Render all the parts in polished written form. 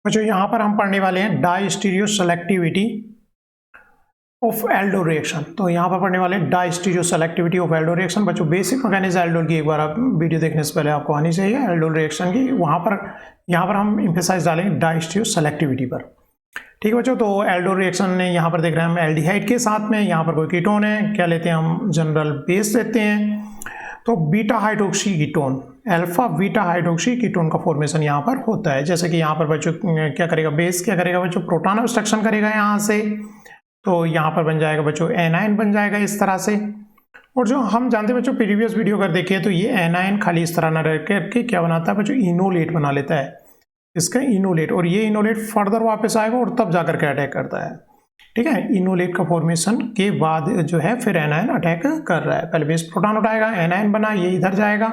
बच्चों यहाँ पर हम पढ़ने वाले हैं diastereoselectivity of aldol reaction. तो यहाँ पर पढ़ने वाले हैं diastereoselectivity of aldol reaction. बच्चों बेसिक मैकेनिज्म एल्डोल की एक बार आप वीडियो देखने से पहले आपको आनी चाहिए एल्डोल रिएक्शन की। यहाँ पर हम एम्फेसाइज डालेंगे डाई स्टीरियो सेलेक्टिविटी पर। ठीक है बच्चों, तो एल्डोल रिएक्शन ने यहाँ पर देख रहे हैं हम एल्डिहाइड के साथ में, यहाँ पर कोई कीटोन है, क्या लेते हैं हम जनरल बेस लेते हैं। तो beta hydroxy ketone, alpha beta hydroxy ketone का फॉर्मेशन यहाँ पर होता है। जैसे कि यहाँ पर बच्चों क्या करेगा, बेस क्या करेगा बच्चों, प्रोटॉन ऑब्स्ट्रक्शन करेगा यहाँ से, तो यहाँ पर बन जाएगा बच्चों एनायन बन जाएगा इस तरह से। और जो हम जानते हैं बच्चों प्रीवियस वीडियो अगर देखिए तो ये एनायन खाली इस तरह ना रह करके क्या बनाता है बच्चों, इनोलेट बना लेता है इसका इनोलेट, और ये इनोलेट फर्दर वापस आएगा और तब जाकर के अटैक करता है। ठीक है, इनोलेट का फॉर्मेशन के बाद जो है फिर एनायन अटैक कर रहा है। पहले बेस प्रोटॉन उठाएगा, एनायन बना, ये इधर जाएगा,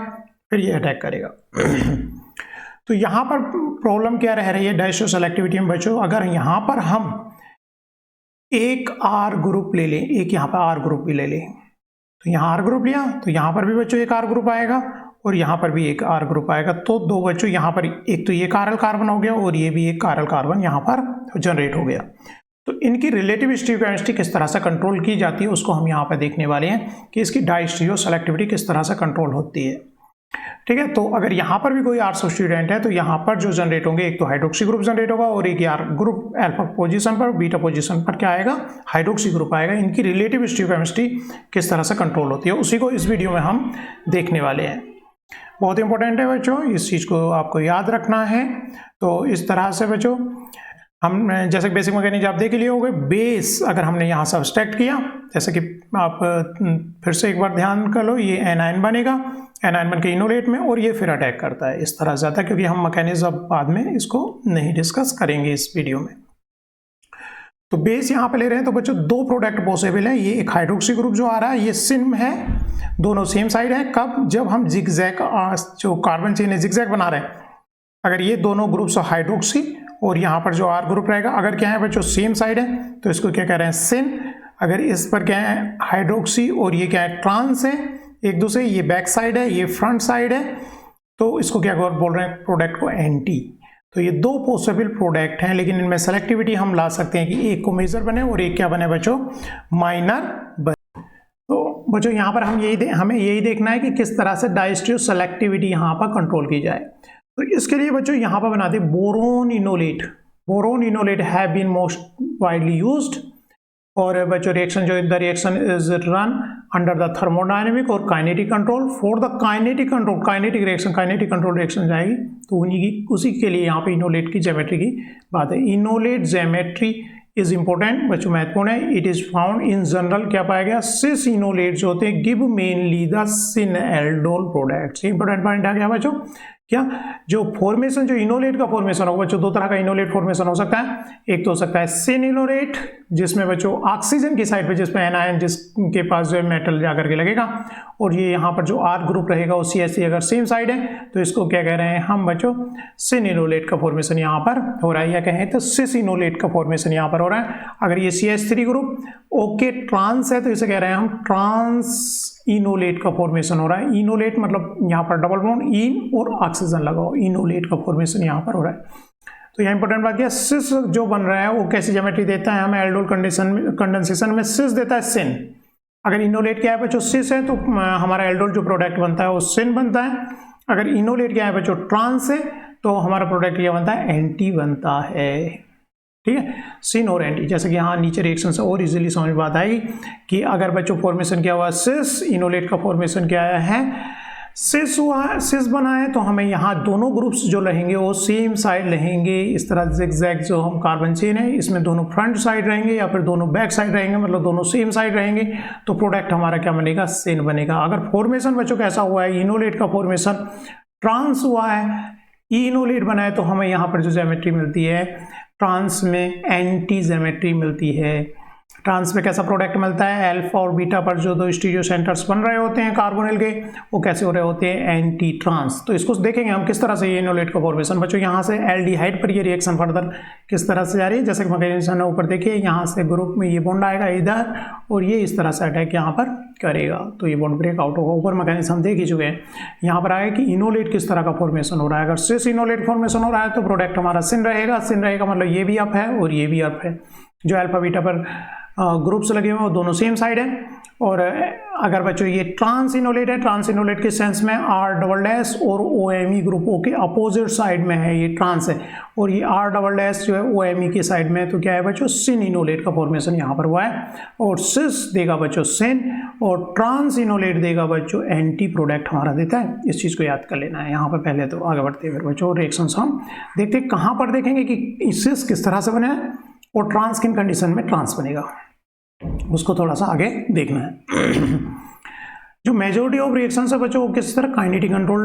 फिर ये अटैक करेगा। तो यहाँ पर प्रॉब्लम क्या रह रही है डाई स्टीरियो सेलेक्टिविटी में बच्चों, अगर यहाँ पर हम एक आर ग्रुप ले लें, एक यहाँ पर आर ग्रुप भी ले लें, तो यहाँ आर ग्रुप लिया तो यहाँ पर भी बच्चों एक आर ग्रुप आएगा और यहाँ पर भी एक आर ग्रुप आएगा। तो दो बच्चों यहाँ पर एक तो ये कारल कार्बन हो गया और ये भी एक कारल कार्बन यहाँ पर जनरेट हो गया। तो इनकी रिलेटिव स्टीरियोकेमिस्ट्री किस तरह से कंट्रोल की जाती है उसको हम यहाँ पर देखने वाले हैं कि इसकी डाई स्टीरियो सेलेक्टिविटी किस तरह से कंट्रोल होती है। ठीक है, तो अगर यहाँ पर भी कोई आर सब्स्टिट्यूएंट है तो यहाँ पर जो जनरेट होंगे, एक तो हाइड्रोक्सी ग्रुप जनरेट होगा और एक आर ग्रुप अल्फा पोजीशन पर, बीटा पोजीशन पर क्या आएगा, हाइड्रोक्सी ग्रुप आएगा। इनकी रिलेटिव स्टीरियोकेमिस्ट्री किस तरह से कंट्रोल होती है उसी को इस वीडियो में हम देखने वाले हैं। बहुत इंपॉर्टेंट है बच्चों, इस चीज़ को आपको याद रखना है। तो इस तरह से बच्चों हम जैसे बेसिक मैकेनिज्म आप देख लिए होंगे, बेस अगर हमने यहाँ सब्सट्रैक्ट किया, जैसे कि आप फिर से एक बार ध्यान कर लो, ये एनायन बनेगा, एनायन बन के इनोलेट में, और ये फिर अटैक करता है इस तरह से आता है, क्योंकि हम मैकेनिज्म बाद में इसको नहीं डिस्कस करेंगे इस वीडियो में। तो बेस यहाँ पे ले रहे हैं तो बच्चों दो प्रोडक्ट पॉसिबल है। ये एक हाइड्रोक्सी ग्रुप जो आ रहा है ये सिन है, दोनों सेम साइड है। कब, जब हम जिगजैग जो कार्बन चेन है जिगजैग बना रहे हैं, अगर ये दोनों ग्रुप्स हाइड्रोक्सी और यहाँ पर जो आर ग्रुप रहेगा, अगर क्या है बच्चों सेम साइड है तो इसको क्या कह रहे हैं, सिन। अगर इस पर क्या है हाइड्रोक्सी और ये क्या है ट्रांस है एक दूसरे, ये बैक साइड है ये फ्रंट साइड है, तो इसको क्या बोल रहे हैं प्रोडक्ट को एंटी। तो ये दो पॉसिबल प्रोडक्ट हैं, लेकिन इनमें सेलेक्टिविटी हम ला सकते हैं कि एक को मेजर बने और एक क्या बने बच्चों, माइनर बने। तो बच्चों यहाँ पर हमें यही देखना है कि किस तरह से डाई स्टीरियो सेलेक्टिविटी यहाँ पर कंट्रोल की जाए। तो इसके लिए बच्चों यहाँ पर बनाते हैं boron enolate. Boron enolate have been most widely used. और बच्चों रिएक्शन जो the reaction is run under the thermodynamic और kinetic control. For the kinetic control, kinetic reaction, kinetic control reaction जाएगी तो उसी के लिए यहाँ पे इनोलेट की ज्योमेट्री की बात है। इनोलेट ज्योमेट्री इज इंपॉर्टेंट बच्चों, महत्वपूर्ण है। It is found in general, क्या पाया गया, सिस इनोलेट जो होते हैं give mainly the syn aldol products. Important point आ गया बच्चों, क्या जो फॉर्मेशन जो इनोलेट का फॉर्मेशन होगा बच्चों, दो तरह का इनोलेट फॉर्मेशन हो सकता है। एक तो हो सकता है सिन इनोलेट जिसमें बच्चों ऑक्सीजन की साइड पे जिसमें एनायन जिसके पास जो है मेटल जाकर के लगेगा, और ये यहाँ पर जो आर ग्रुप रहेगा वो CH3 अगर सेम साइड है तो इसको क्या कह रहे हैं हम बच्चों, सिन इनोलेट का फॉर्मेशन यहाँ पर हो रहा है, या कहें तो सिस इनोलेट का फॉर्मेशन यहाँ पर हो रहा है। अगर ये CH3 ग्रुप ओके ट्रांस है तो इसे कह रहे हैं हम ट्रांस इनोलेट का फॉर्मेशन हो रहा है। इनोलेट मतलब यहाँ पर डबल बॉन्ड इन और ऑक्सीजन लगाओ, इनोलेट का फॉर्मेशन यहाँ पर हो रहा है। तो यहाँ इंपॉर्टेंट बात यह सिस जो बन रहा है वो कैसी ज्योमेट्री देता है हमें, एल्डोल कंडेंसेशन में सिस देता है सिन। अगर इनोलेट क्या है बच्चों सिस है तो हमारा एल्डोल जो प्रोडक्ट बनता है वो सिन बनता है। अगर इनोलेट क्या है बच्चों ट्रांस है तो हमारा प्रोडक्ट क्या बनता है, एंटी बनता है। ठीक है, सिन और एंटी, जैसे कि यहाँ नीचे रिएक्शन से और इजीली समझ में बात आएगी कि अगर बच्चों फॉर्मेशन क्या हुआ सिस, इनोलेट का फॉर्मेशन क्या आया है सिस हुआ है, सिस बना है, तो हमें यहाँ दोनों ग्रुप्स जो रहेंगे वो सेम साइड रहेंगे। इस तरह जिगजैग जो हम कार्बन चेन है इसमें दोनों फ्रंट साइड रहेंगे या फिर दोनों बैक साइड रहेंगे, मतलब दोनों सेम साइड रहेंगे, तो प्रोडक्ट हमारा क्या बनेगा, सिन बनेगा। अगर फॉर्मेशन बच्चों कैसा हुआ है, इनोलेट का फॉर्मेशन ट्रांस हुआ है, इनोलेट बना है, तो हमें यहाँ पर जो ज्योमेट्री मिलती है ट्रांस में एंटी ज्योमेट्री मिलती है। ट्रांस में कैसा प्रोडक्ट मिलता है, अल्फा और बीटा पर जो दो स्टीरियो सेंटर्स बन रहे होते हैं कार्बोनिल के, वो कैसे हो रहे होते हैं, एंटी ट्रांस। तो इसको देखेंगे हम किस तरह से ये इनोलेट का फॉर्मेशन बच्चों, यहाँ से एल्डिहाइड पर ये रिएक्शन फर्दर किस तरह से जा रही है। जैसे कि मैकेनिज्म ऊपर देखिए, यहाँ से ग्रुप में ये बॉन्ड आएगा इधर और ये इस तरह से अटैक यहाँ पर करेगा, तो ये बॉन्ड ब्रेक आउट होगा। ऊपर मैकेनिज्म हम देख ही चुके हैं। यहाँ पर आया कि इनोलेट किस तरह का फॉर्मेशन हो रहा है। अगर सिस इनोलेट फॉर्मेशन हो रहा है तो प्रोडक्ट हमारा सिन रहेगा। सिन रहेगा मतलब ये भी अप है और ये भी अप है। जो अल्फा बीटा पर ग्रुप्स लगे हुए हैं वो दोनों सेम साइड है। और अगर बच्चों ये ट्रांस इनोलेट है, ट्रांस इनोलेट के सेंस में आर डबल डैश और O M E group O के अपोजिट साइड में है, ये ट्रांस है। और ये आर डबल डैश जो है ओ एम ई की साइड में है, तो क्या है बच्चों, सिन इनोलेट का फॉर्मेशन यहाँ पर हुआ है। और सिस देगा बच्चों सिन और ट्रांस इनोलेट देगा बच्चों एंटी प्रोडक्ट हमारा देता है। इस चीज़ को याद कर लेना है यहाँ पर पहले। तो आगे बढ़ते हैं फिर बच्चों रिएक्शंस हम देखते हैं कहाँ पर देखेंगे कि सिस किस तरह से बने है और ट्रांस किन कंडीशन में ट्रांस बनेगा, उसको थोड़ा सा आगे देखना है। जो मेजॉरिटी ऑफ रिएक्शन है बच्चों वो किस तरह काइनेटिक कंट्रोल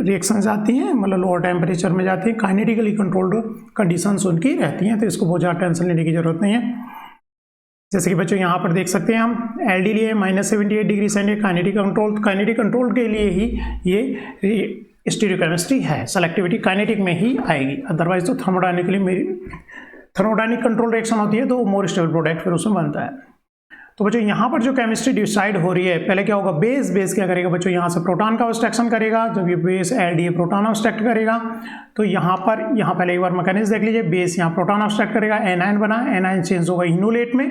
रिएक्शन आती हैं, मतलब लोअर टेम्परेचर में जाती हैं, काइनेटिकली कंट्रोल्ड कंडीशंस उनकी रहती हैं, तो इसको बहुत ज़्यादा टेंशन लेने की जरूरत नहीं है। जैसे कि बच्चों यहाँ पर देख सकते हैं हम एलडी लिए -78 degree centigrade kinetic control. Kinetic control के लिए ही ये स्टीरियोकेमिस्ट्री है, सेलेक्टिविटी काइनेटिक में ही आएगी, अदरवाइज तो थर्मोडायनिक कंट्रोल रिएक्शन होती है तो मोर स्टेबल प्रोडक्ट फिर उसमें बनता है। तो बच्चों यहाँ पर जो केमिस्ट्री डिसाइड हो रही है, पहले क्या होगा, बेस क्या करेगा बच्चों, यहाँ से प्रोटॉन का ऑब्स्ट्रक्शन करेगा। जब ये बेस एलडीए प्रोटॉन ऑब्स्ट्रक्ट करेगा तो यहाँ पहले एक बार मैकेनिज्म देख लीजिए। बेस यहाँ प्रोटॉन ऑब्स्ट्रक्ट करेगा, एनायन बना, एनायन चेंज होगा इनोलेट में।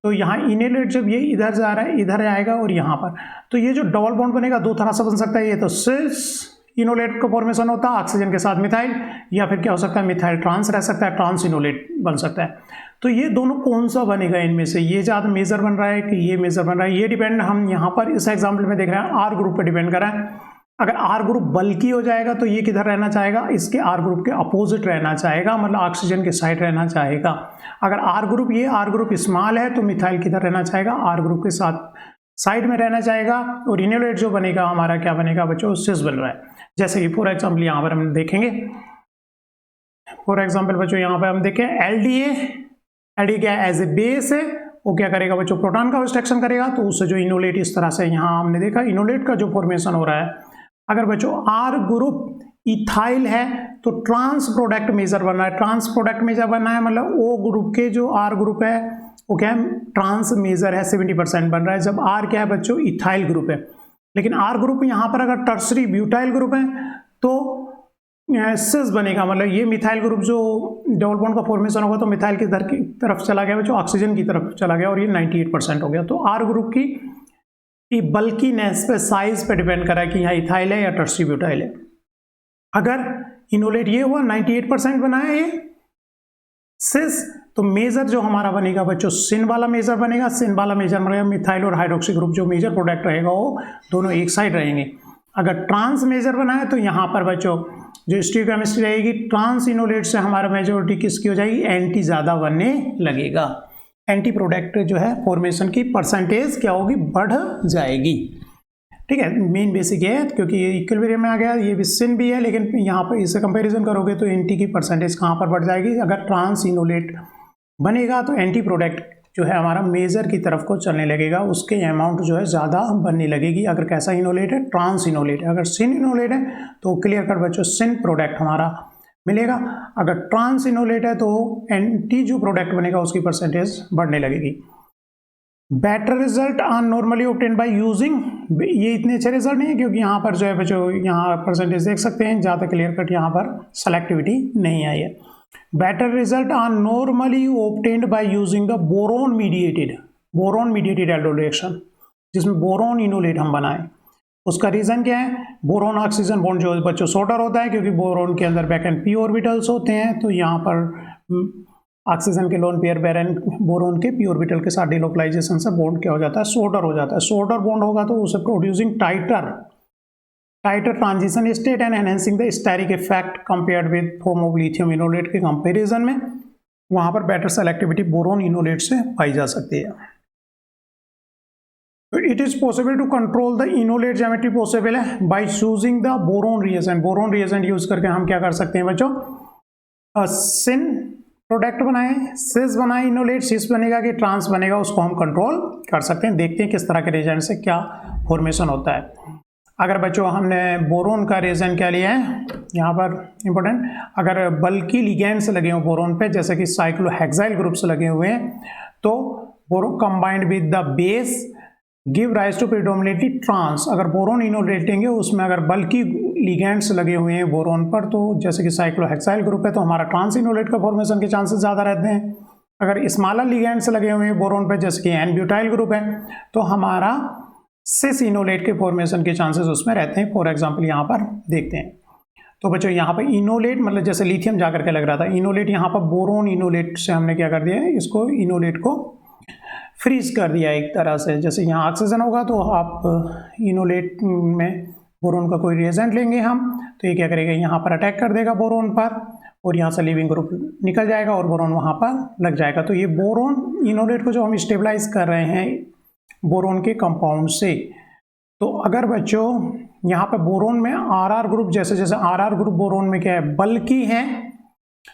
तो यहाँ इनोलेट जब ये इधर जा रहा है इधर आएगा और यहाँ पर, तो ये जो डबल बॉन्ड बनेगा दो तरह से बन सकता है। ये तो सिस इनोलेट का फॉर्मेशन होता है ऑक्सीजन के साथ मिथाइल, या फिर क्या हो सकता है मिथाइल ट्रांस रह सकता है, ट्रांस इनोलेट बन सकता है। तो ये दोनों कौन सा बनेगा इनमें से, ये ज़्यादा मेजर बन रहा है कि ये मेजर बन रहा है, ये डिपेंड हम यहाँ पर इस एग्जाम्पल में देख रहे हैं आर ग्रुप पर डिपेंड कर रहा है। अगर आर ग्रुप बल्की हो जाएगा तो ये किधर रहना चाहेगा, इसके आर ग्रुप के अपोजिट रहना चाहेगा, मतलब ऑक्सीजन के साइड रहना चाहेगा। अगर आर ग्रुप स्मॉल है तो मिथाइल किधर रहना चाहेगा, आर ग्रुप के साथ साइड में रहना चाहेगा। और इनोलेट जो बनेगा हमारा क्या बनेगा बच्चों, सिस बन रहा है। जैसे कि फॉर एग्जाम्पल यहाँ पर हम देखेंगे, फॉर एग्जाम्पल बच्चों यहाँ पर हम देखें एलडीए क्या एज ए बेस है, वो क्या करेगा बच्चों, प्रोटॉन का ऑब्स्ट्रक्शन करेगा। तो उससे जो इनोलेट इस तरह से यहाँ हमने देखा इनोलेट का जो फॉर्मेशन हो रहा है, अगर बच्चों आर ग्रुप इथाइल है तो ट्रांस प्रोडक्ट मेजर बन रहा है। ट्रांस प्रोडक्ट मेजर बना है मतलब ओ ग्रुप के जो आर ग्रुप है वो क्या है, ट्रांस मेजर है, 70% बन रहा है। जब आर क्या है बच्चों, इथाइल ग्रुप है। लेकिन आर ग्रुप यहाँ पर अगर टर्सरी ब्यूटाइल ग्रुप है तो सिस बनेगा, मतलब ये मिथाइल ग्रुप जो डबल बॉन्ड का फॉर्मेशन होगा तो मिथाइल की तरफ चला गया बच्चों, ऑक्सीजन की तरफ चला गया और ये 98% हो गया। तो आर ग्रुप की बल्कीनेस पे, साइज पे डिपेंड कर रहा है कि यहाँ इथाइल है या टर्सरी ब्यूटाइल है। अगर इनोलेट ये हुआ 98% बना है ये सिस, तो मेजर जो हमारा बनेगा बच्चों सिन वाला मेजर बनेगा। सिन वाला मेजर बनेगा मिथाइल और हाइड्रोक्सी ग्रुप जो मेजर प्रोडक्ट रहेगा वो दोनों एक साइड रहेंगे। अगर ट्रांस मेजर बना है तो यहाँ पर बच्चों जो स्टीरियोकेमिस्ट्री रहेगी, ट्रांस इनोलेट से हमारा मेजोरिटी किसकी हो जाएगी, एंटी ज़्यादा बनने लगेगा। एंटी प्रोडक्ट जो है फॉर्मेशन की परसेंटेज क्या होगी, बढ़ जाएगी। ठीक है, मेन बेसिक ये है क्योंकि ये इक्विलिब्रियम में आ गया, ये भी सिन भी है, लेकिन यहाँ पर इससे कंपैरिजन करोगे तो एंटी की परसेंटेज कहाँ पर बढ़ जाएगी। अगर ट्रांस इनोलेट बनेगा तो एंटी प्रोडक्ट जो है हमारा मेजर की तरफ को चलने लगेगा, उसके अमाउंट जो है ज़्यादा बनने लगेगी। अगर कैसा इनोलेट है, ट्रांस इनोलेट है। अगर सिन इनोलेट है तो क्लियर कट बच्चों सिन प्रोडक्ट हमारा मिलेगा। अगर ट्रांस इनोलेट है तो एंटी जो प्रोडक्ट बनेगा उसकी परसेंटेज बढ़ने लगेगी। Better result are normally obtained by using, ये इतने अच्छे रिजल्ट नहीं है क्योंकि यहाँ पर जो है बच्चों यहाँ परसेंटेज देख सकते हैं, ज़्यादा क्लियर कट यहाँ पर सेलेक्टिविटी नहीं आई है। Better result are normally obtained by using the boron mediated aldol reaction, जिसमें बोरोन इनोलेट हम बनाएं। उसका रीज़न क्या है, बोरोन ऑक्सीजन बॉन्ड जो बच्चों शॉर्टर होता है क्योंकि बोरोन के अंदर बैक एंड पी ऑर्बिटल्स होते हैं। तो यहाँ पर ऑक्सीजन के लोन पेयर बैरन बोरोन के पी ऑर्बिटल के साथ डिलोकलाइजेशन से बॉन्ड क्या हो जाता है, शॉर्टर हो जाता है। शॉर्टर बॉन्ड होगा तो उसे producing tighter transition state and enhancing the steric effect compared with form of lithium enolate के कंपैरिजन में वहां पर बेटर सेलेक्टिविटी बोरोन इनोलेट से पाई जा सकती है। तो it is possible to control the enolate geometry possible है by choosing the boron reagent. Boron reagent use करके हम क्या कर सकते हैं बच्चों, सिन प्रोडक्ट बनाए, सिस बनाए, इनोलेट सिस बनेगा कि ट्रांस बनेगा, उसको हम कंट्रोल कर सकते हैं। देखते हैं किस तरह के रिएजेंट से क्या फॉर्मेशन होता है। अगर बच्चों हमने बोरोन का रिएजेंट क्या लिया है यहाँ पर इंपॉर्टेंट, अगर बल्कि लिगेंड्स लगे हुए बोरोन पे जैसे कि साइक्लोहेक्साइल ग्रुप्स लगे हुए हैं तो boron combined with the base give rise to predominantly trans, अगर बोरोन इनोलेट लेंगे उसमें अगर बल्कि लिगेंड्स लगे हुए हैं बोरोन पर, तो जैसे कि साइक्लोहेक्साइल ग्रुप है तो हमारा ट्रांस इनोलेट का फॉर्मेशन के चांसेस ज़्यादा रहते हैं। अगर स्मॉलर लिगेंड्स लगे हुए हैं बोरोन पर जैसे कि एन ब्यूटाइल ग्रुप है तो हमारा सिस इनोलेट के फॉर्मेशन के चांसेस उसमें रहते हैं। फॉर एग्जाम्पल यहाँ पर देखते हैं तो बच्चों यहाँ पर इनोलेट मतलब जैसे लिथियम जाकर के लग रहा था, इनोलेट यहाँ पर बोरोन इनोलेट से हमने क्या कर दिया है, इसको इनोलेट को फ्रीज कर दिया एक तरह से। जैसे यहाँ ऑक्सीजन होगा तो आप इनोलेट में बोरोन का कोई रिएजेंट लेंगे हम, तो ये क्या करेगा, यहाँ पर अटैक कर देगा बोरोन पर और यहाँ से लिविंग ग्रुप निकल जाएगा और बोरोन वहाँ पर लग जाएगा। तो ये बोरोन इनोलेट को जो हम स्टेबलाइज कर रहे हैं बोरोन के कंपाउंड से, तो अगर बच्चों यहाँ पर बोरोन में आर ग्रुप जैसे जैसे आर ग्रुप बोरोन में क्या है, बल्कि है,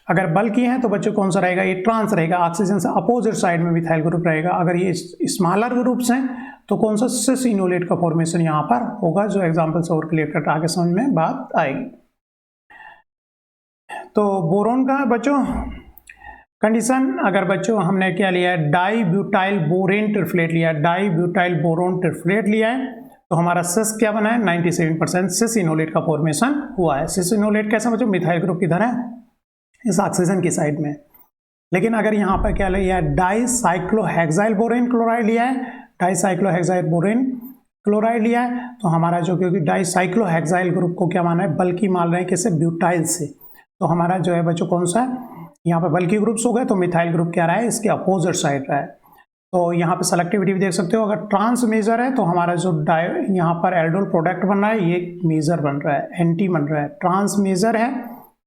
अगर बल्कि है तो बच्चों कौन सा रहेगा, ये ट्रांस रहेगा, ऑक्सीजन से अपोजिट साइड में मिथाइल ग्रुप रहेगा। अगर ये स्मॉलर ग्रुप्स हैं तो कौन सा, सिस इनोलेट का फॉर्मेशन यहाँ पर होगा, जो एग्जांपल से और क्लियर करके आगे समझ में बात आएगी। तो बोरोन का बच्चों कंडीशन, अगर बच्चों हमने क्या लिया है, डाई ब्यूटाइल बोरेन ट्रिफ्लेट लिया है, डाई ब्यूटाइल बोरोन ट्रिफ्लेट लिया है, तो हमारा सिस क्या बना है, 97% सिस इनोलेट का फॉर्मेशन हुआ है। सिस इनोलेट कैसा बच्चों, मिथाइल ग्रुप किधर है, इस ऑक्सीजन की साइड में। लेकिन अगर यहाँ पर क्या लिया है, डाईसाइक्लोहेक्साइल बोरेन क्लोराइड लिया है, डाईसाइक्लोहेक्साइल बोरेन क्लोराइड लिया है, तो हमारा जो, क्योंकि डाईसाइक्लोहेक्साइल ग्रुप को क्या माना है, बल्कि मान रहे हैं किससे, ब्यूटाइल से, तो हमारा जो है बच्चों कौन सा है, यहाँ पर बल्कि ग्रुप्स हो गए, तो मिथाइल ग्रुप क्या रहा है, इसके अपोजिट साइड रहा है। तो यहाँ पे सेलेक्टिविटी भी देख सकते हो, अगर ट्रांस मेजर है तो हमारा जो यहाँ पर एल्डोल प्रोडक्ट बन रहा है ये मेजर बन रहा है, एंटी बन रहा है। ट्रांस मेजर है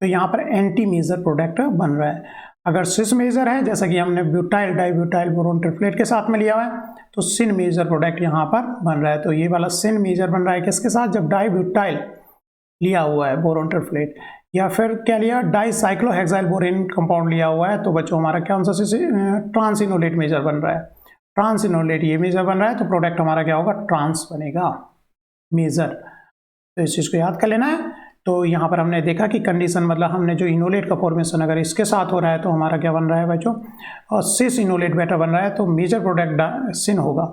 तो यहाँ पर एंटी मेजर प्रोडक्ट बन रहा है। अगर सिस मेजर है, जैसा कि हमने ब्यूटाइल डाईब्यूटाइल बोरोन ट्रिफ्लेट के साथ में लिया हुआ है, तो सिन मेजर प्रोडक्ट यहाँ पर बन रहा है। तो ये वाला सिन मेजर बन रहा है किसके साथ, जब डाईब्यूटाइल लिया हुआ है बोरोन ट्रिफ्लेट, या फिर क्या लिया, डाईसाइक्लोहेक्साइल बोरेन कंपाउंड लिया हुआ है, तो बच्चों हमारा क्या सा ट्रांस इनोलेट मेजर बन रहा है। ट्रांस इनोलेट ये मेजर बन रहा है तो प्रोडक्ट हमारा क्या होगा, ट्रांस बनेगा मेजर। तो इस चीज़ को याद कर लेना है। तो यहाँ पर हमने देखा कि कंडीशन मतलब हमने जो इनोलेट का फॉर्मेशन अगर इसके साथ हो रहा है तो हमारा क्या बन रहा है बच्चों, और सिस इनोलेट बेटा बन रहा है तो मेजर प्रोडक्ट सिन होगा।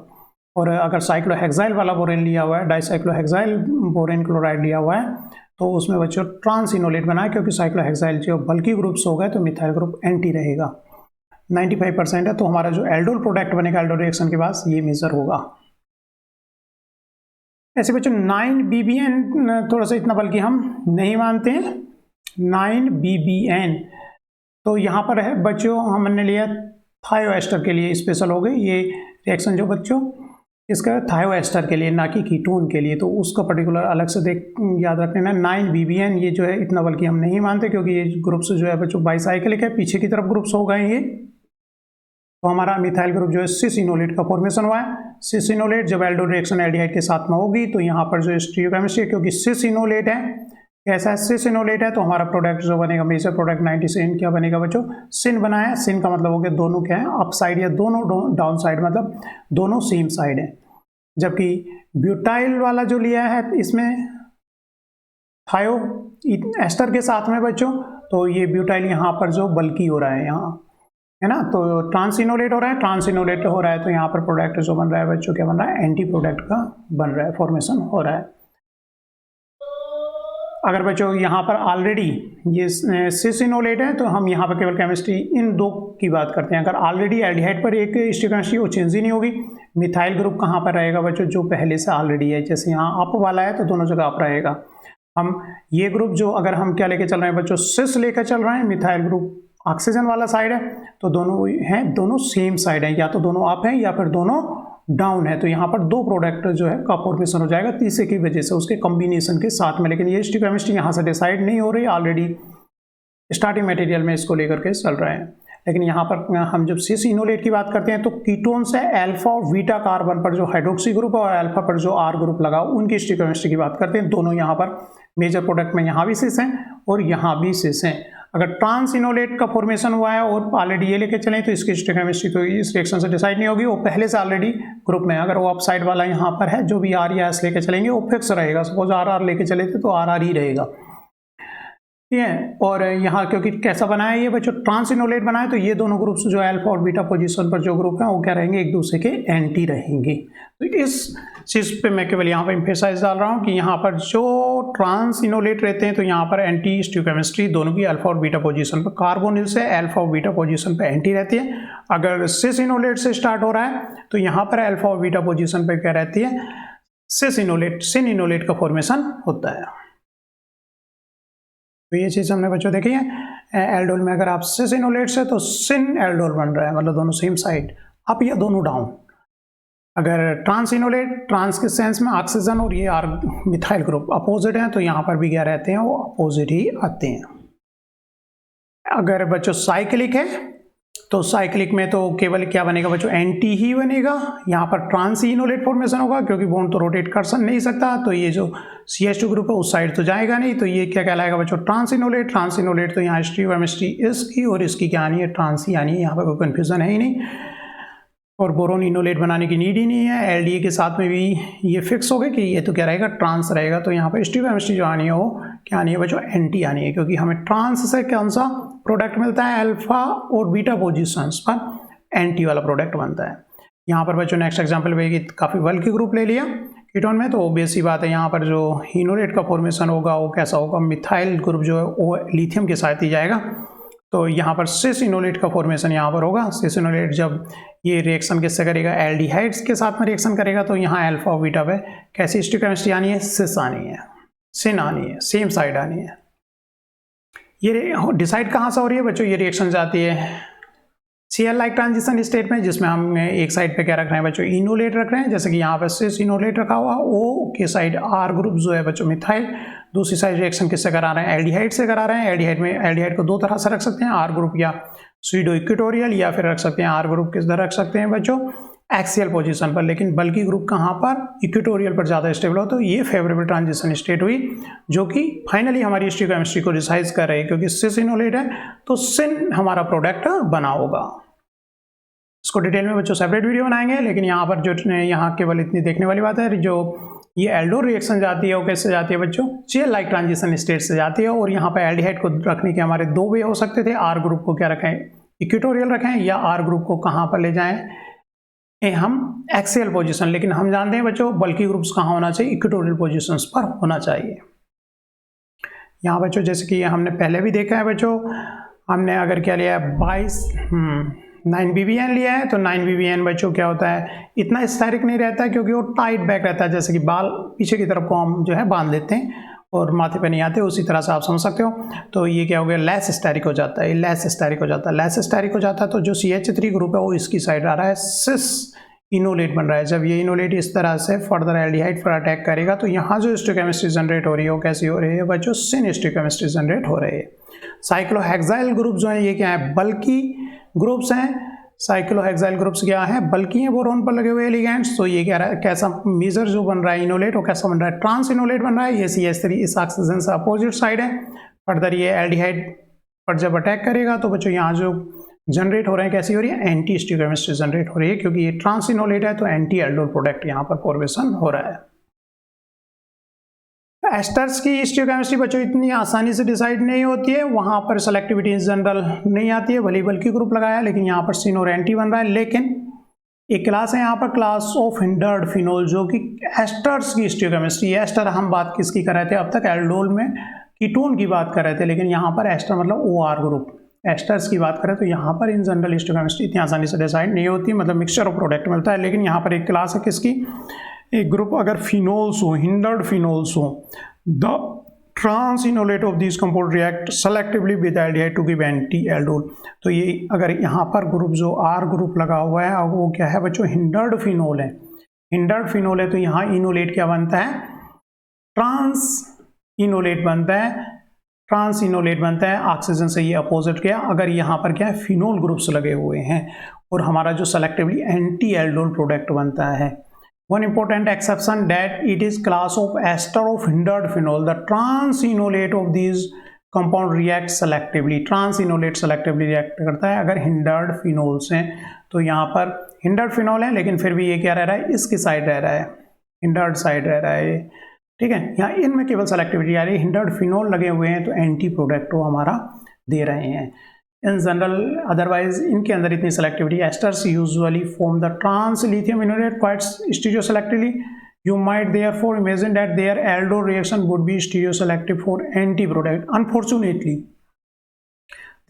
और अगर साइक्लोहेक्साइल वाला बोरेन लिया हुआ है, डाईसाइक्लोहेक्साइल बोरेन क्लोराइड लिया हुआ है, तो उसमें बच्चों ट्रांस इनोलेट बना है, क्योंकि साइक्लोहेक्साइल जो बल्कि ग्रुप्स हो गए तो मिथाइल ग्रुप एंटी रहेगा। 95% है, तो हमारा जो एल्डोल प्रोडक्ट बनेगा एल्डोल रिएक्शन के बाद ये मेजर होगा। ऐसे बच्चों 9BBN थोड़ा सा इतना बल्कि हम नहीं मानते हैं, 9BBN तो यहाँ पर है बच्चों हमने लिया थायोएस्टर के लिए स्पेशल हो गई ये रिएक्शन, जो बच्चों इसका थायोएस्टर के लिए ना कि कीटोन के लिए, तो उसका पर्टिकुलर अलग से याद रख लेना। 9BBN ये जो है इतना बल्कि हम नहीं मानते, क्योंकि ये ग्रुप्स जो है बच्चों बाइसाइक्लिक है, पीछे की तरफ ग्रुप्स हो गए ये। तो हमारा मिथाइल ग्रुप जो है सिस इनोलेट का फॉर्मेशन हुआ है। सिस इनोलेट जब एल्डोल रिएक्शन एल्डिहाइड के साथ में होगी तो यहाँ पर जो स्टीरियोकेमिस्ट्री है, क्योंकि सिस इनोलेट है, कैसा है, सिस इनोलेट है, तो हमारा प्रोडक्ट जो बनेगा मेजर प्रोडक्ट 97 क्या बनेगा बच्चों, सिन बना है। सिन का मतलब हो गया दोनों क्या है, अप साइड या दोनों डाउन साइड, मतलब दोनों सेम साइड है। जबकि ब्यूटाइल वाला जो लिया है इसमें थायो एस्टर के साथ में बच्चों, तो ये ब्यूटाइल यहाँ पर जो बल्कि हो रहा है यहाँ, है ना, तो ट्रांस इनोलेट हो रहा है, ट्रांस इनोलेट हो रहा है, तो यहाँ पर प्रोडक्ट जो बन रहा है बच्चों क्या बन रहा है, एंटी प्रोडक्ट का बन रहा है, फॉर्मेशन हो रहा है। अगर बच्चों यहाँ पर ऑलरेडी ये सिस इनोलेट है तो हम यहाँ पर केवल केमिस्ट्री इन दो की बात करते हैं। अगर ऑलरेडी एल्डिहाइड पर एक स्टीरियोकेमिस्ट्री वो चेंज ही नहीं होगी। मिथाइल ग्रुप कहाँ पर रहेगा बच्चों, जो पहले से ऑलरेडी है, जैसे यहाँ अप वाला है तो दोनों जगह अप रहेगा। हम ये ग्रुप जो अगर हम क्या लेके चल रहे हैं बच्चों, सिस लेकर चल रहे हैं, मिथाइल ग्रुप ऑक्सीजन वाला साइड है, तो दोनों हैं, दोनों सेम साइड है, या तो दोनों अप हैं या फिर दोनों डाउन है। तो यहाँ पर दो प्रोडक्ट जो है का फॉर्मेशन हो जाएगा तीसरे की वजह से, उसके कॉम्बिनेशन के साथ में। लेकिन ये स्टीरियोकेमिस्ट्री यहाँ से डिसाइड नहीं हो रही, ऑलरेडी स्टार्टिंग मटेरियल में इसको लेकर के चल रहे हैं। लेकिन यहाँ पर हम जब सिस इनोलेट की बात करते हैं तो कीटोन से अल्फा और बीटा कार्बन पर जो हाइड्रोक्सी ग्रुप और अल्फा पर जो आर ग्रुप लगा उनकी स्टीरियोकेमिस्ट्री की बात करते हैं। दोनों यहाँ पर मेजर प्रोडक्ट में यहाँ भी सिस हैं और यहाँ भी सिस हैं। अगर ट्रांस इनोलेट का फॉर्मेशन हुआ है और ऑलरेडी ये लेके चलें तो इसकी स्टीरियोकेमिस्ट्री तो इस रिएक्शन से डिसाइड नहीं होगी, वो पहले से ऑलरेडी ग्रुप में। अगर वो अप साइड वाला यहाँ पर है, जो भी आर या एस लेके चलेंगे वो फिक्स रहेगा। सपोज आर आर लेके चले थे तो आर आर ही रहेगा। ठीक है। और यहाँ क्योंकि कैसा बना है ये बच्चों, ट्रांस इनोलेट बना है, तो ये दोनों ग्रुप्स जो अल्फा और बीटा पोजीशन पर जो ग्रुप हैं वो क्या रहेंगे, एक दूसरे के एंटी रहेंगे। तो इस चीज़ पे मैं केवल यहाँ पर एम्फेसाइज डाल रहा हूँ कि यहाँ पर जो ट्रांस इनोलेट रहते हैं तो यहाँ पर एंटी स्टियोकेमिस्ट्री दोनों की अल्फा और बीटा पोजीशन पर, कार्बोनिल से अल्फा और बीटा पोजीशन पर एंटी रहती है। अगर सिस इनोलेट से स्टार्ट हो रहा है तो यहाँ पर अल्फा और बीटा पोजीशन पर क्या रहती है, सिस इनोलेट का फॉर्मेशन होता है। तो ये चीज़ हमने बच्चों देखी है। एल्डोल में अगर आप सिस इनोलेट से तो सिन एल्डोल बन रहा है, मतलब दोनों सेम साइड, अप या दोनों डाउन। अगर ट्रांस इनोलेट, ट्रांस के सेंस में ऑक्सीजन और ये आर मिथाइल ग्रुप अपोजिट हैं तो यहाँ पर भी क्या रहते हैं, वो अपोजिट ही आते हैं। अगर बच्चों साइक्लिक है तो साइक्लिक में तो केवल क्या बनेगा बच्चों, एंटी ही बनेगा। यहाँ पर ट्रांस इनोलेट फॉर्मेशन होगा क्योंकि बॉन्ड तो रोटेट कर नहीं सकता, तो ये जो CH2 ग्रुप है उस साइड तो जाएगा नहीं, तो ये क्या कहलाएगा बच्चों, ट्रांस इनोलेट। तो यहाँ स्टीरियोकेमिस्ट्री इसकी और इसकी क्या आनी है, ट्रांस ही आनी है, यहाँ पर कोई कन्फ्यूजन है ही नहीं। और बोरोन इनोलेट बनाने की नीड ही नहीं है। LDA के साथ में भी ये फिक्स हो गया कि ये तो क्या रहेगा, ट्रांस रहेगा। तो यहाँ पर स्टीरियोकेमिस्ट्री जो आनी है वो क्या आनी है बच्चों, एंटी आनी है, क्योंकि हमें ट्रांस से कौन सा प्रोडक्ट मिलता है, अल्फा और बीटा पोजीशंस पर एंटी वाला प्रोडक्ट बनता है। यहाँ पर बच्चों नेक्स्ट एग्जांपल में काफ़ी बल्कि ग्रुप ले लिया कीटोन में, तो ऑब्वियस सी बात है यहाँ पर जो इनोलेट का फॉर्मेशन होगा वो कैसा होगा, मिथाइल ग्रुप जो है वो लिथियम के साथ ही जाएगा। तो यहाँ पर सिस इनोलेट का फॉर्मेशन यहाँ पर होगा। सिस इनोलेट जब ये रिएक्शन किससे करेगा, एल्डिहाइड्स के साथ में रिएक्शन करेगा, तो यहाँ अल्फा और बीटा पे कैसी स्टियोकेमिस्ट्री आनी है, सिस आनी है, सिन आनी है, सेम साइड आनी है। ये डिसाइड कहाँ से हो रही है बच्चों, ये रिएक्शन जाती है Cl लाइक ट्रांजिशन स्टेट में, जिसमें हम एक साइड पे क्या रख रहे हैं बच्चों, इनोलेट रख रहे हैं। जैसे कि यहाँ पर सिस इनोलेट रखा हुआ, O के साइड R ग्रुप जो है बच्चों मिथाइल, दूसरी साइड रिएक्शन किससे करा रहे हैं, एल्डिहाइड से करा रहे हैं। एल्डिहाइड को दो तरह से रख सकते हैं, R ग्रुप या स्यूडो इक्वेटोरियल, या फिर रख सकते हैं R ग्रुप किस तरह रख सकते हैं बच्चों, एक्सियल पोजीशन पर। लेकिन बल्कि ग्रुप कहाँ पर, इक्वेटोरियल पर ज़्यादा स्टेबल हो, तो ये फेवरेबल ट्रांजिशन स्टेट हुई जो कि फाइनली हमारी स्टियोकेमिस्ट्री को रिसाइज कर रही है, क्योंकि सिस इनोलेट है तो सिन हमारा प्रोडक्ट बना होगा। इसको डिटेल में बच्चों सेपरेट वीडियो बनाएंगे, लेकिन यहाँ पर जो यहाँ केवल इतनी देखने वाली बात है, जो ये एल्डोल रिएक्शन जाती है वो कैसे जाती है बच्चों, Cl लाइक ट्रांजिशन स्टेट से जाती है। और यहाँ पर एल्डिहाइड को रखने के हमारे दो वे हो सकते थे, R ग्रुप को क्या रखें, इक्वेटोरियल रखें, या R ग्रुप को कहाँ पर ले जाएं, हम एक्सियल पोजीशन। लेकिन हम जानते हैं बच्चों बल्कि ग्रुप्स कहाँ होना चाहिए, इक्वेटोरियल पोजीशंस पर होना चाहिए। यहाँ बच्चों जैसे कि हमने पहले भी देखा है बच्चों, हमने अगर क्या लिया है 9BBN लिया है, तो 9BBN बच्चों क्या होता है, इतना स्टेरिक नहीं रहता है क्योंकि वो टाइट बैक रहता है, जैसे कि बाल पीछे की तरफ को हम जो है बांध लेते हैं और माथे पे नहीं आते, उसी तरह से आप समझ सकते हो। तो ये क्या हो गया, लेस स्टेरिक हो जाता है, लेस स्टेरिक हो जाता है। तो जो CH3 ग्रुप है वो इसकी साइड आ रहा है, सिस इनोलेट बन रहा है। जब ये इनोलेट इस तरह से फर्दर एल्डिहाइड पर अटैक करेगा तो यहाँ जो स्टियोकेमिस्ट्री जनरेट हो रही है वो कैसी हो रही है बच्चों, सिन स्टियोकेमिस्ट्री जनरेट हो रही है। साइक्लोहेक्साइल ग्रुप जो है ये क्या है, बल्कि ग्रुप्स हैं। साइक्लोहेक्साइल ग्रुप्स क्या है, बल्कि हैं बोरोन पर लगे हुए लिगेंड्स। तो ये क्या रहा है, कैसा मेजर जो बन रहा है इनोलेट, वो कैसा बन रहा है, ट्रांस इनोलेट बन रहा है। ये CH3 इस ऑक्सीजन से अपोजिट साइड है। फर्दर ये एल्डिहाइड पर जब अटैक करेगा तो बच्चों यहाँ जो जनरेट हो रहे हैं कैसी हो रही है, एंटी स्टियोकेमिस्ट्री जनरेट हो रही है, क्योंकि ये ट्रांस इनोलेट है तो एंटी एल्डोल प्रोडक्ट यहाँ पर फॉर्मेशन हो रहा है। एस्टर्स की स्टियोकेमिस्ट्री बच्चों इतनी आसानी से डिसाइड नहीं होती है, वहाँ पर सेलेक्टिविटी इन जनरल नहीं आती है, भले बल्कि ग्रुप लगाया, लेकिन यहाँ पर सिन और एंटी बन रहा है। लेकिन एक क्लास है यहाँ पर, क्लास ऑफ हिंडर्ड फिनोल, जो कि एस्टर्स की स्टियोकेमिस्ट्री है। एस्टर हम बात किसकी कर रहे थे अब तक, एल्डोल में कीटोन की बात कर रहे थे, लेकिन यहाँ पर एस्टर मतलब OR ग्रुप, एस्टर्स की बात करें तो यहाँ पर इन जनरल स्टियोकेमिस्ट्री इतनी आसानी से डिसाइड नहीं होती, मतलब मिक्सचर ऑफ प्रोडक्ट मिलता है। लेकिन यहाँ पर एक क्लास है किसकी, एक ग्रुप अगर फिनोल्स हो, हिंडर्ड फिनोल्स हो, the trans enolate of this compound react selectively with aldehyde to give anti aldol. तो ये अगर यहाँ पर ग्रुप जो R ग्रुप लगा हुआ है वो क्या है बच्चों, हिंडर्ड फिनोल है। हिंडर्ड फिनोल है तो यहाँ इनोलेट क्या बनता है, ट्रांस इनोलेट बनता है। ट्रांस इनोलेट बनता है, ऑक्सीजन से ये अपोजिट गया। अगर यहाँ पर क्या है, फिनोल ग्रुप्स लगे हुए हैं और हमारा जो सेलेक्टिवली एंटी एल्डोल प्रोडक्ट बनता है। One important exception that it is class of ester of hindered phenol. The trans-enolate of these compound react selectively. Trans-enolate selectively react करता है अगर hindered phenols हैं। तो यहाँ पर hindered phenol है, लेकिन फिर भी ये क्या रह रहा है, इसकी साइड रह रहा है, hindered साइड रह रहा है। ठीक है। यहाँ इनमें केवल सेलेक्टिविटी आ रही है, हिंडर्ड फिनोल लगे हुए हैं तो एंटी प्रोडक्ट वो हमारा दे रहे हैं। इन जनरल अदरवाइज इनके अंदर इतनी selectivity, esters usually form the trans lithium enolate quite stereoselectively, you might therefore imagine that their aldol reaction would be stereoselective for anti-product. Unfortunately,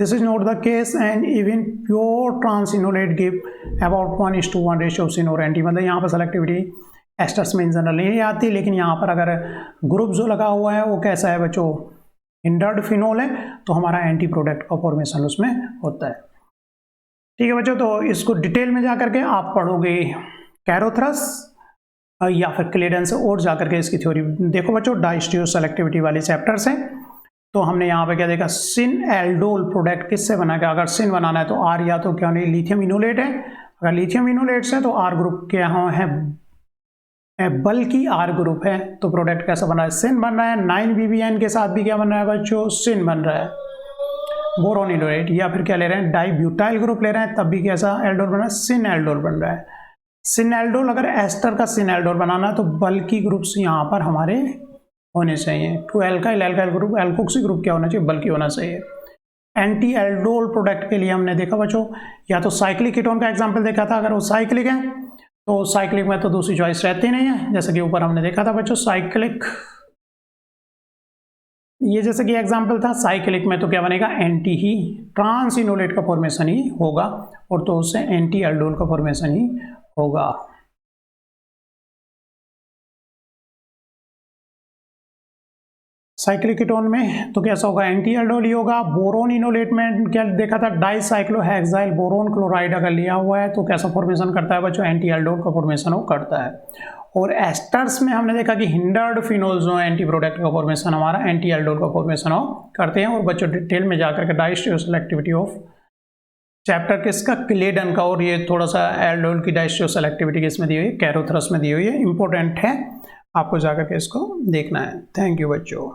this is not the case, and even pure trans-enolate give about 1:1 ratio of syn और anti। मतलब यहाँ पर selectivity asters में in general नहीं आती, लेकिन यहाँ पर अगर ग्रुप जो लगा हुआ है वो कैसा है बच्चों, हिंडर्ड फिनोल है, तो हमारा एंटी प्रोडक्ट का फॉर्मेशन उसमें होता है। ठीक है बच्चों, तो इसको डिटेल में जाकर के आप पढ़ोगे कैरोथ्रस या फिर क्लेडेंस और जाकर के इसकी थ्योरी देखो बच्चों। डाइस्टीरियो सेलेक्टिविटी वाले चैप्टर्स हैं। तो हमने यहाँ पे क्या देखा, सिन एल्डोल प्रोडक्ट किससे बना गया, अगर सिन बनाना है तो आर या तो क्या नहीं लिथियम इनोलेट है, अगर लिथियम इनोलेट है तो आर ग्रुप के यहाँ है बल्कि आर ग्रुप है, तो प्रोडक्ट कैसा बन रहा है, सिन बन रहा है। 9BBN के साथ भी क्या बन रहा है बच्चों, सिन बन रहा है, बोरोन इनोलेट। या फिर क्या ले रहे हैं, डाइब्यूटाइल ग्रुप ले रहे हैं, तब भी कैसा एल्डोल बन रहा है, सिन एल्डोल बन रहा है। सिन एल्डोल, अगर एस्टर का सिन एल्डोल बनाना है तो बल्कि ग्रुप्स यहाँ पर हमारे होने चाहिए। Two alkyl alkyl group, alkoxy group क्या होना चाहिए, बल्कि होना चाहिए। एंटी एल्डोल प्रोडक्ट के लिए हमने देखा बच्चों, या तो साइक्लिक कीटोन का एग्जांपल देखा था, अगर वो साइक्लिक है तो साइक्लिक में तो दूसरी चॉइस रहती नहीं है, जैसे कि ऊपर हमने देखा था बच्चों साइक्लिक, ये जैसे कि एग्जांपल था, साइक्लिक में तो क्या बनेगा, एंटी ही ट्रांस इनोलेट का फॉर्मेशन ही होगा, और तो उससे एंटी एल्डोल का फॉर्मेशन ही होगा। साइक्लिक कीटोन में तो कैसा होगा, एंटी एल्डोल ही होगा। बोरोन इनोलेट में क्या देखा था, डाइसाइक्लोहेक्साइल बोरोन क्लोराइड अगर लिया हुआ है तो कैसा फॉर्मेशन करता है बच्चों, एंटी एल्डोल का फॉर्मेशन वो करता है। और एस्टर्स में हमने देखा कि हिंडर्ड फिनोल जो एंटी प्रोडक्ट का फॉर्मेशन हमारा एंटी एल्डोल का फॉर्मेशन वो करते हैं। और बच्चों डिटेल में जाकर के डाइस्टीरियो सेलेक्टिविटी ऑफ चैप्टर किसका, क्लेडन का, और ये थोड़ा सा एल्डोल की डाइस्टीरियो सेलेक्टिविटी किसमें दी हुई है, कैरोथ्रस में दी हुई है, इंपॉर्टेंट है, आपको जाकर के इसको देखना है। थैंक यू बच्चों।